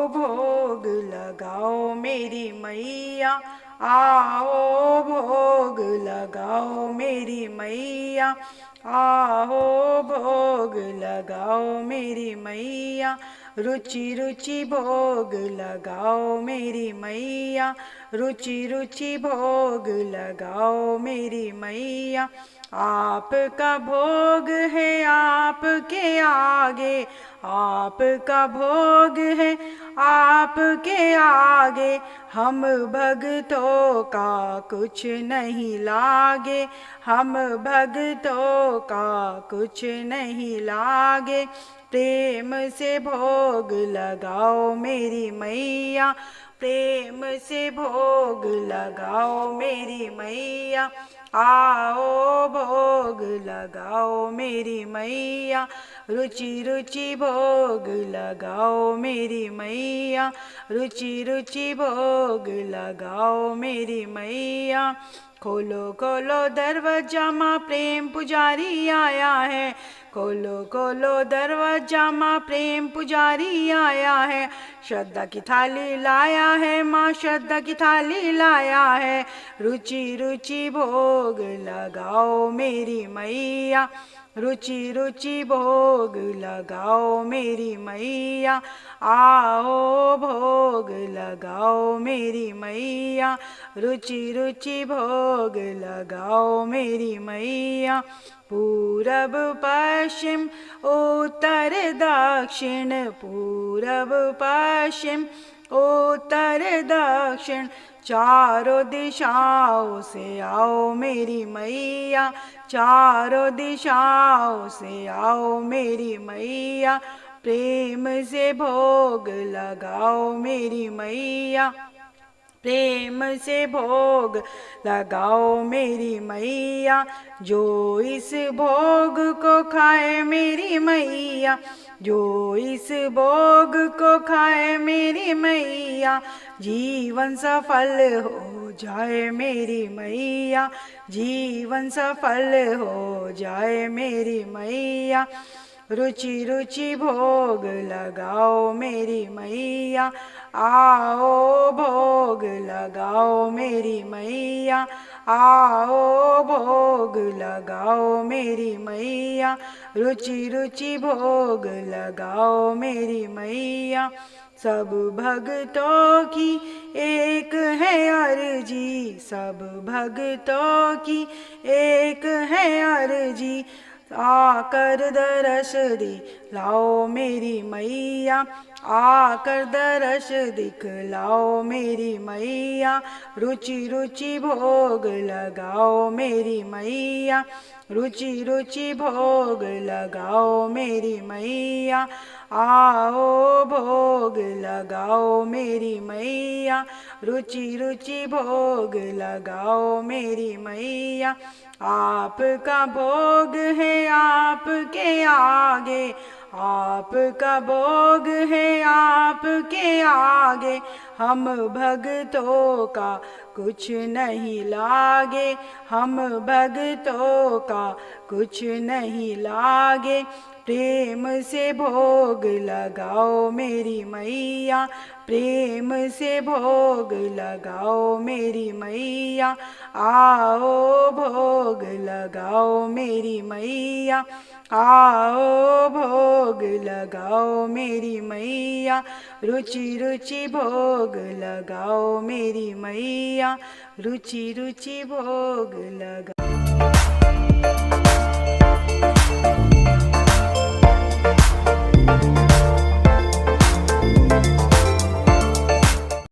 भोग लगाओ मेरी मैया, आओ भोग लगाओ मेरी मैया, आओ भोग लगाओ मेरी मैया, रुचि रुचि भोग लगाओ मेरी मैया, रुचि रुचि भोग लगाओ मेरी मैया। आपका भोग है आपके आगे, आपका भोग है आपके आगे, हम भगतों का कुछ नहीं लागे, हम भगतों का कुछ नहीं लागे। प्रेम से भोग लगाओ मेरी मैया, प्रेम से भोग लगाओ मेरी मैया, आओ भोग लगाओ मेरी मैया, रुचि रुचि भोग लगाओ मेरी मैया, रुचि रुचि भोग लगाओ मेरी मैया। खोलो खोलो दरवाजा माँ प्रेम पुजारी आया है, खोलो खोलो दरवाजा माँ प्रेम पुजारी आया है, श्रद्धा की थाली लाया है माँ, श्रद्धा की थाली लाया है, रुचि रुचि भोग लगाओ मेरी मैया, रुचि रुचि भोग लगाओ मेरी मैया, आओ भोग लगाओ मेरी मैया, रुचि रुचि भोग लगाओ मेरी मैया। पूरब पश्चिम उत्तर दक्षिण, पूरब पश्चिम उत्तर दक्षिण, चारों दिशाओं से आओ मेरी मैया, चारों दिशाओं से आओ मेरी मैया, प्रेम से भोग लगाओ मेरी मैया, प्रेम से भोग लगाओ मेरी मैया। जो इस भोग को खाए मेरी मैया, जो इस भोग को खाए मेरी मैया, जीवन सफल हो जाए मेरी मैया, जीवन सफल हो जाए मेरी मैया। रुचि रुचि भोग लगाओ मेरी मैया, आओ भोग लगाओ मेरी मैया, आओ भोग लगाओ मेरी मैया, रुचि रुचि भोग लगाओ मेरी मैया। सब भगतों की एक है अर्जी, सब भगतों की एक है अर्जी, आकर दरस दिखलाओ मेरी मैया, आकर दरस दिखलाओ मेरी मैया, रुचि रुचि भोग लगाओ मेरी मैया, रुचि रुचि भोग लगाओ मेरी मैया, आओ भोग लगाओ मेरी मैया, रुचि रुचि भोग लगाओ मेरी मैया। आपका भोग है आपके आगे, आपका भोग है आपके आगे, हम भगतों का कुछ नहीं लागे, हम भगतों का कुछ नहीं लागे। प्रेम से भोग लगाओ मेरी मैया, प्रेम से भोग लगाओ मेरी मैया, आओ भोग लगाओ मेरी मैया, आओ भोग लगाओ मेरी मैया, रुचि रुचि भोग लगाओ मेरी मैया, रुचि रुचि भोग लगाओ।